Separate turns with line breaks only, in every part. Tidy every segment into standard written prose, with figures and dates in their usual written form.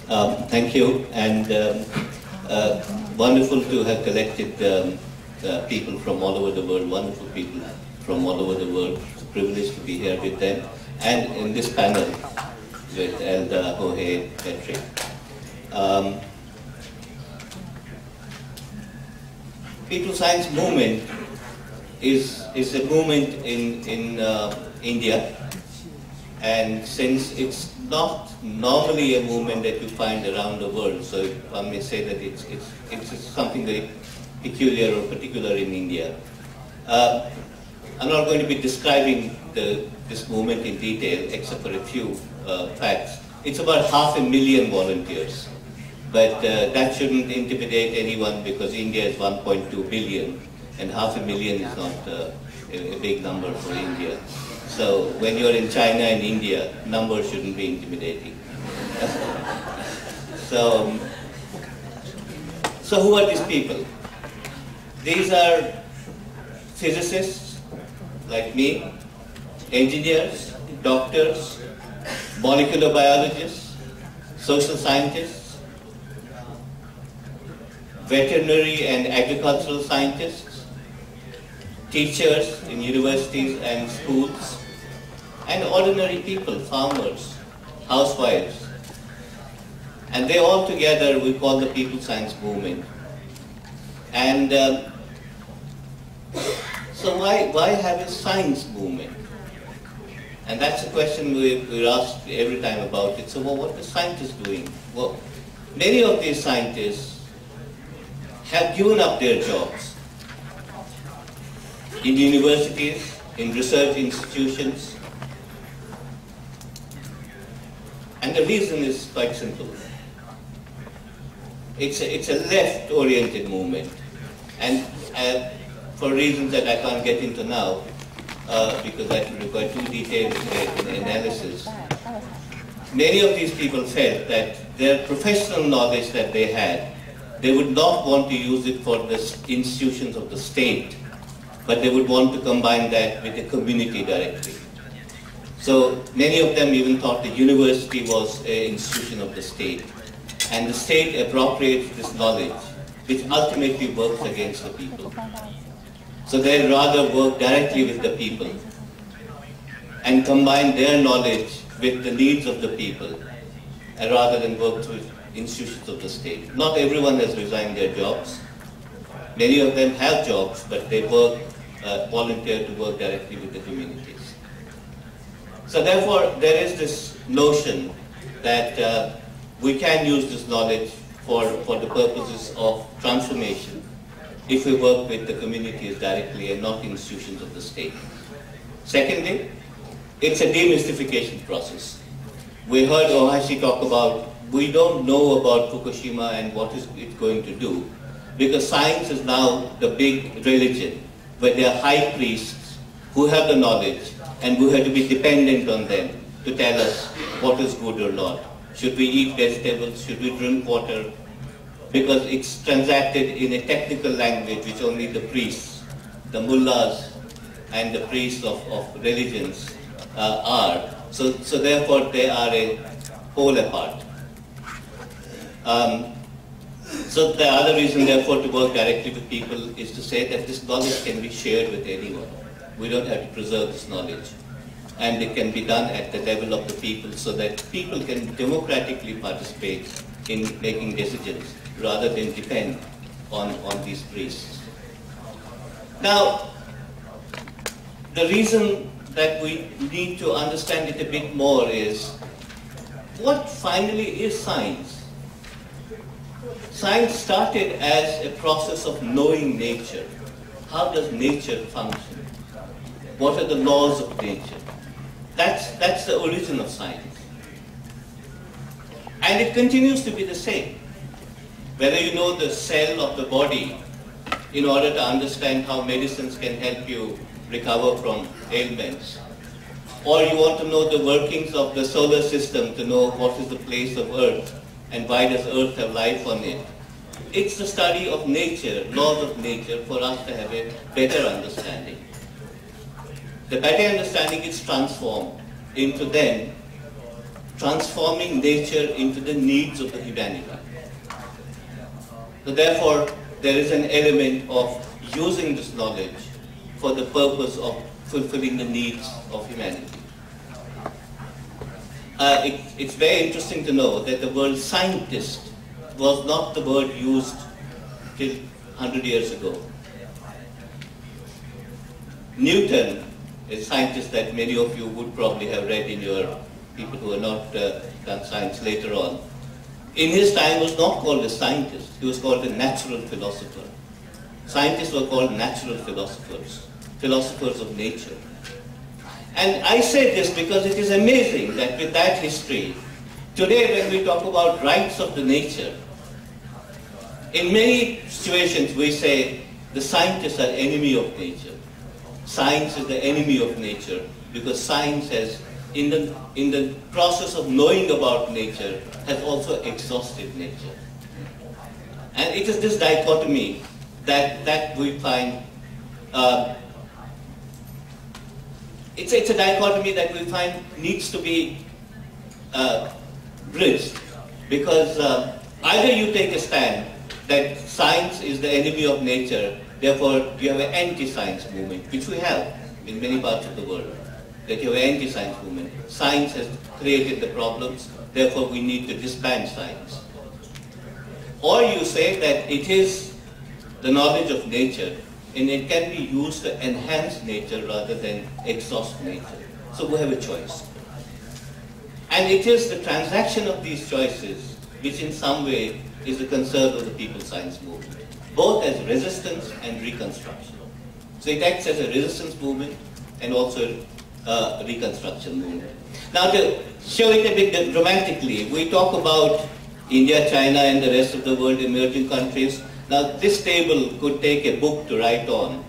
Thank you, and wonderful to have collected people from all over the world, wonderful people from all over the world. It's a privilege to be here with them, and in this panel with Aleida, Jorge, Patrick. People Science Movement is a movement in India, and since it's not normally a movement that you find around the world, so one may say that it's something very peculiar or particular in India. I'm not going to be describing this movement in detail, except for a few facts. It's about 500,000 volunteers, but that shouldn't intimidate anyone because India is 1.2 billion, and 500,000 is not a big number for India. So when you're in China and India, numbers shouldn't be intimidating. So who are these people? These are physicists like me, engineers, doctors, molecular biologists, social scientists, veterinary and agricultural scientists, teachers in universities and schools, and ordinary people, farmers, housewives. And they all together we call the People Science Movement. And so why have a science movement? And that's a question we're asked every time about it. So what are scientists doing? Well, many of these scientists have given up their jobs in universities, in research institutions. And the reason is quite simple. It's a left-oriented movement. And for reasons that I can't get into now, because that would require too detailed analysis, many of these people felt that their professional knowledge that they had, they would not want to use it for the institutions of the state, but they would want to combine that with the community directly. So many of them even thought the university was an institution of the state, and the state appropriates this knowledge, which ultimately works against the people. So they'd rather work directly with the people and combine their knowledge with the needs of the people, rather than work with institutions of the state. Not everyone has resigned their jobs. Many of them have jobs, but they volunteer to work directly with the communities. So therefore, there is this notion that we can use this knowledge for the purposes of transformation if we work with the communities directly and not institutions of the state. Secondly, it's a demystification process. We heard Ohashi talk about, we don't know about Fukushima and what is it going to do, because science is now the big religion, where there are high priests who have the knowledge and we have to be dependent on them to tell us what is good or not. Should we eat vegetables? Should we drink water? Because it's transacted in a technical language which only the priests, the mullahs and the priests of religions are. So therefore they are a pole apart. So the other reason therefore to work directly with people is to say that this knowledge can be shared with anyone. We don't have to preserve this knowledge. And it can be done at the level of the people so that people can democratically participate in making decisions rather than depend on these priests. Now, the reason that we need to understand it a bit more is, what finally is science? Science started as a process of knowing nature. How does nature function? What are the laws of nature? That's the origin of science. And it continues to be the same. Whether you know the cell of the body in order to understand how medicines can help you recover from ailments, or you want to know the workings of the solar system to know what is the place of Earth and why does Earth have life on it. It's the study of nature, laws of nature, for us to have a better understanding. The better understanding is transformed into then transforming nature into the needs of the humanity. So therefore, there is an element of using this knowledge for the purpose of fulfilling the needs of humanity. It's very interesting to know that the word scientist was not the word used till 100 years ago. Newton, a scientist that many of you would probably have read in your people who are not done science later on, in his time was not called a scientist, he was called a natural philosopher. Scientists were called natural philosophers, philosophers of nature. And I say this because it is amazing that with that history, today when we talk about rights of the nature, in many situations we say the scientists are enemy of nature. Science is the enemy of nature because science has, in the process of knowing about nature, has also exhausted nature. And it is this dichotomy that we find, it's a dichotomy that we find needs to be bridged, because either you take a stand that science is the enemy of nature, therefore you have an anti-science movement, which we have in many parts of the world, that you have an anti-science movement. Science has created the problems, therefore we need to disband science. Or you say that it is the knowledge of nature, and it can be used to enhance nature rather than exhaust nature. So we have a choice. And it is the transaction of these choices which in some way is the concern of the People's Science Movement, both as resistance and reconstruction. So it acts as a resistance movement and also a reconstruction movement. Now to show it a bit dramatically, we talk about India, China and the rest of the world, emerging countries. Now this table could take a book to write on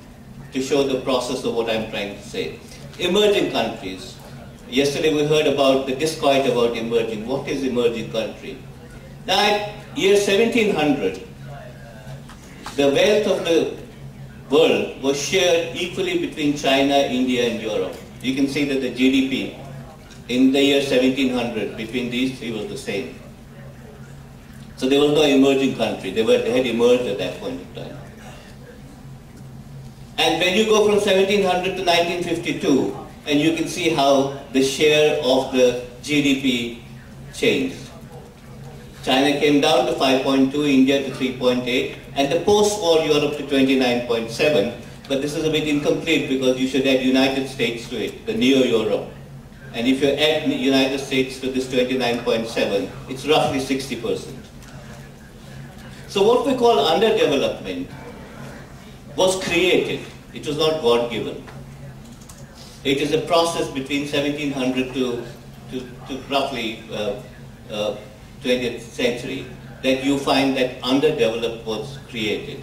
to show the process of what I'm trying to say. Emerging countries. Yesterday we heard about the disquiet about emerging. What is emerging country? Now at year 1700, the wealth of the world was shared equally between China, India and Europe. You can see that the GDP in the year 1700 between these three was the same. So there was no emerging country. They had emerged at that point in time. And when you go from 1700 to 1952, and you can see how the share of the GDP changed. China came down to 5.2, India to 3.8, and the post-war Europe to 29.7. But this is a bit incomplete because you should add United States to it, the neo-Europe. And if you add the United States to this 29.7, it's roughly 60%. So what we call underdevelopment was created. It was not God-given. It is a process between 1700 to roughly 20th century that you find that underdeveloped was created.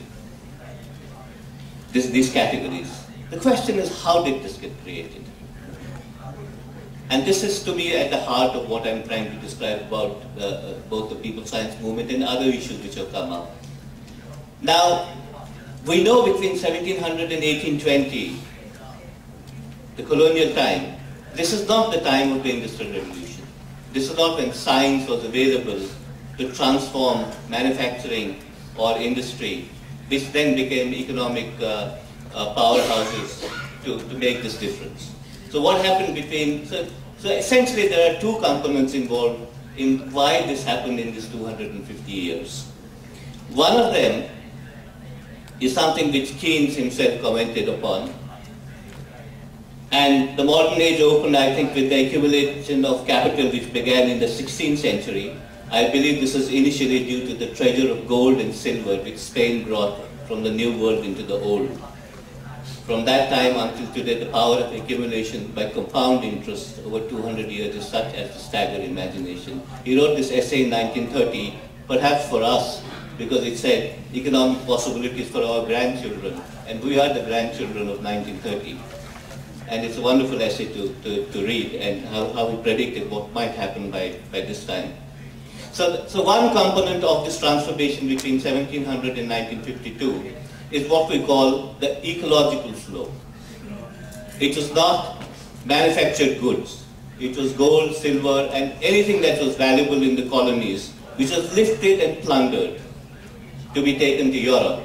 These categories. The question is, how did this get created? And this is to me at the heart of what I'm trying to describe about both the People's Science Movement and other issues which have come up. Now, we know between 1700 and 1820, the colonial time, this is not the time of the Industrial Revolution. This is not when science was available to transform manufacturing or industry, which then became economic powerhouses to make this difference. So what happened between, so essentially there are two components involved in why this happened in these 250 years. One of them is something which Keynes himself commented upon. And the modern age opened, I think, with the accumulation of capital which began in the 16th century. I believe this is initially due to the treasure of gold and silver which Spain brought from the New World into the Old. From that time until today, the power of accumulation by compound interest over 200 years is such as to stagger imagination. He wrote this essay in 1930, perhaps for us, because it said economic possibilities for our grandchildren, and we are the grandchildren of 1930. And it's a wonderful essay to read, and how he predicted what might happen by this time. So one component of this transformation between 1700 and 1952 is what we call the ecological flow. It was not manufactured goods. it was gold, silver, and anything that was valuable in the colonies, which was lifted and plundered to be taken to Europe,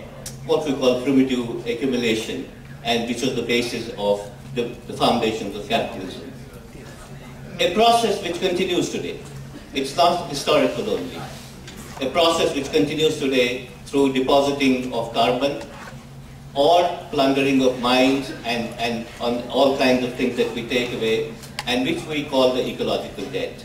what we call primitive accumulation, and which was the basis of the foundations of capitalism. A process which continues today. It's not historical only. A process which continues today through depositing of carbon or plundering of mines and on all kinds of things that we take away, and which we call the ecological debt.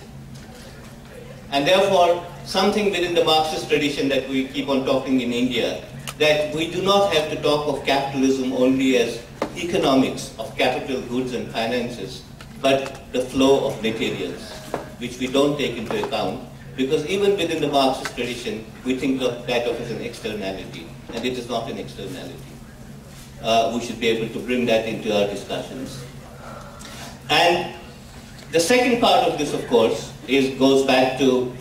And therefore, something within the Marxist tradition that we keep on talking in India, that we do not have to talk of capitalism only as economics of capital, goods and finances, but the flow of materials, which we don't take into account, because even within the Marxist tradition, we think of that as an externality, and it is not an externality. We should be able to bring that into our discussions. And the second part of this, of course, goes back to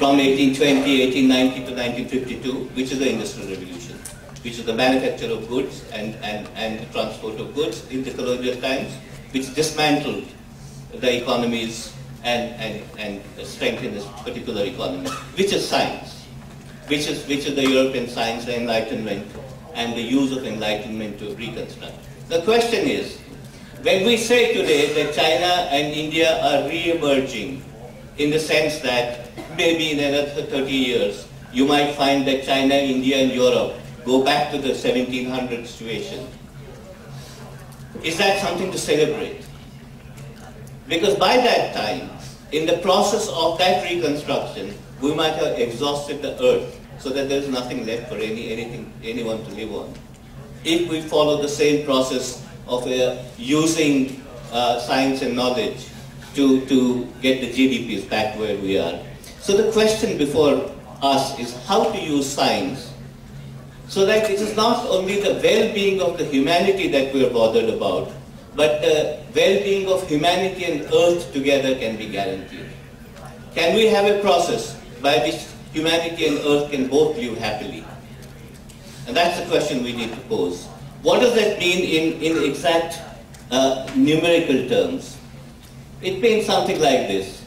from 1820, 1890 to 1952, which is the Industrial Revolution, which is the manufacture of goods and the transport of goods in the colonial times, which dismantled the economies and strengthened this particular economy, which is science, which is the European science, the Enlightenment, and the use of Enlightenment to reconstruct. The question is, when we say today that China and India are re-emerging, in the sense that maybe in another 30 years, you might find that China, India, and Europe go back to the 1700 situation. Is that something to celebrate? Because by that time, in the process of that reconstruction, we might have exhausted the earth so that there is nothing left for anyone to live on. If we follow the same process of using science and knowledge to get the GDPs back where we are. So the question before us is how to use science so that it is not only the well-being of the humanity that we are bothered about, but the well-being of humanity and earth together can be guaranteed. Can we have a process by which humanity and earth can both live happily? And that's the question we need to pose. What does that mean in exact numerical terms? It means something like this.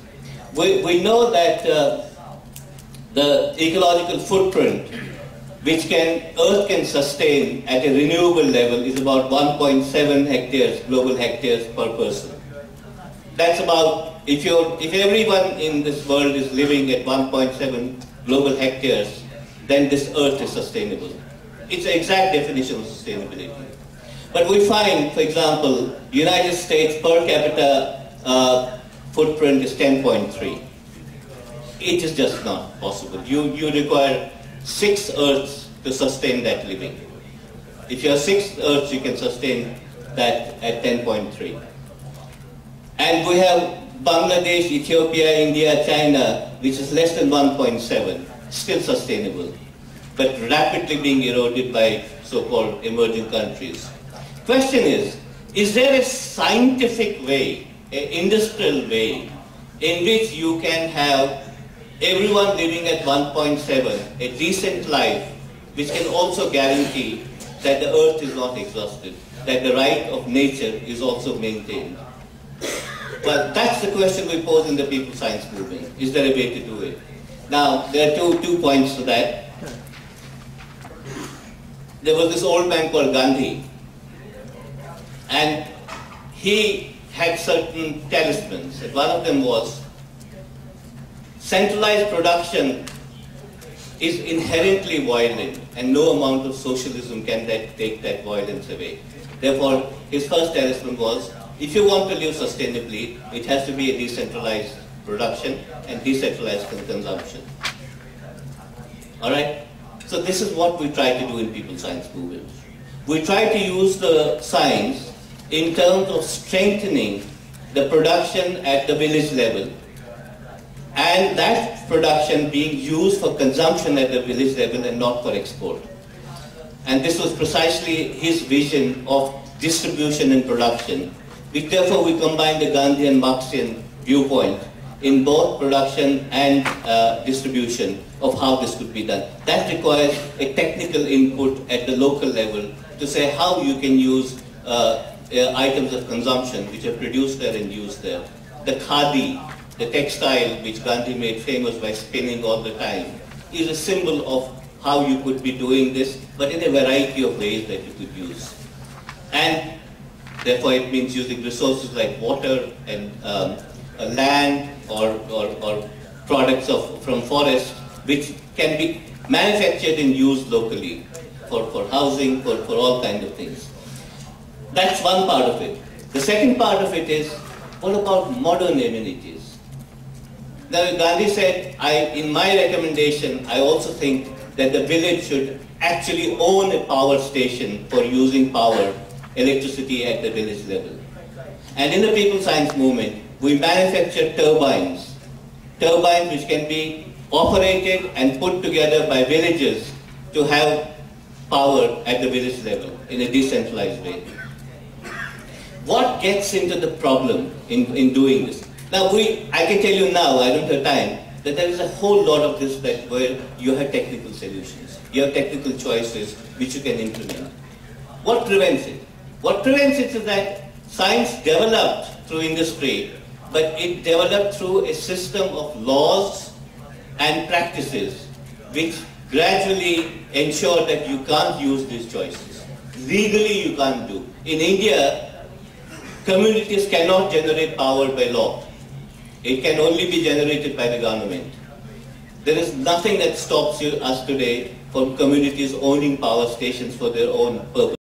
We know that the ecological footprint which Earth can sustain at a renewable level is about 1.7 hectares, global hectares per person. That's about, if everyone in this world is living at 1.7 global hectares, then this Earth is sustainable. It's the exact definition of sustainability. But we find, for example, United States per capita footprint is 10.3. It is just not possible. You require 6 Earths to sustain that living. If you have 6 Earths, you can sustain that at 10.3. And we have Bangladesh, Ethiopia, India, China, which is less than 1.7, still sustainable, but rapidly being eroded by so-called emerging countries. Question is there a scientific way, an industrial way, in which you can have everyone living at 1.7, a decent life, which can also guarantee that the earth is not exhausted, that the right of nature is also maintained? Well, that's the question we pose in the People Science Movement. Is there a way to do it? Now, there are two points to that. There was this old man called Gandhi, and he had certain talismans. And one of them was, centralized production is inherently violent, and no amount of socialism can take that violence away. Therefore, his first talisman was, if you want to live sustainably, it has to be a decentralized production and decentralized consumption. All right? So this is what we try to do in People Science Movement. We try to use the science in terms of strengthening the production at the village level, and that production being used for consumption at the village level and not for export. And this was precisely his vision of distribution and production, which therefore we combine the Gandhian Marxian viewpoint in both production and distribution of how this could be done. That requires a technical input at the local level to say how you can use items of consumption which are produced there and used there. The khadi, the textile which Gandhi made famous by spinning all the time, is a symbol of how you could be doing this, but in a variety of ways that you could use. And therefore it means using resources like water and land or products from forest, which can be manufactured and used locally for housing, for all kinds of things. That's one part of it. The second part of it is, what about modern amenities? Now Gandhi said, in my recommendation, I also think that the village should actually own a power station for using power, electricity at the village level. And in the People Science Movement, we manufacture turbines which can be operated and put together by villages to have power at the village level in a decentralized way. What gets into the problem in doing this? Now, I can tell you now, I don't have time, that there is a whole lot of this where you have technical solutions. You have technical choices which you can implement. What prevents it? What prevents it is that science developed through industry, but it developed through a system of laws and practices which gradually ensure that you can't use these choices. Legally you can't do. In India, communities cannot generate power by law. It can only be generated by the government. There is nothing that stops us today from communities owning power stations for their own purpose.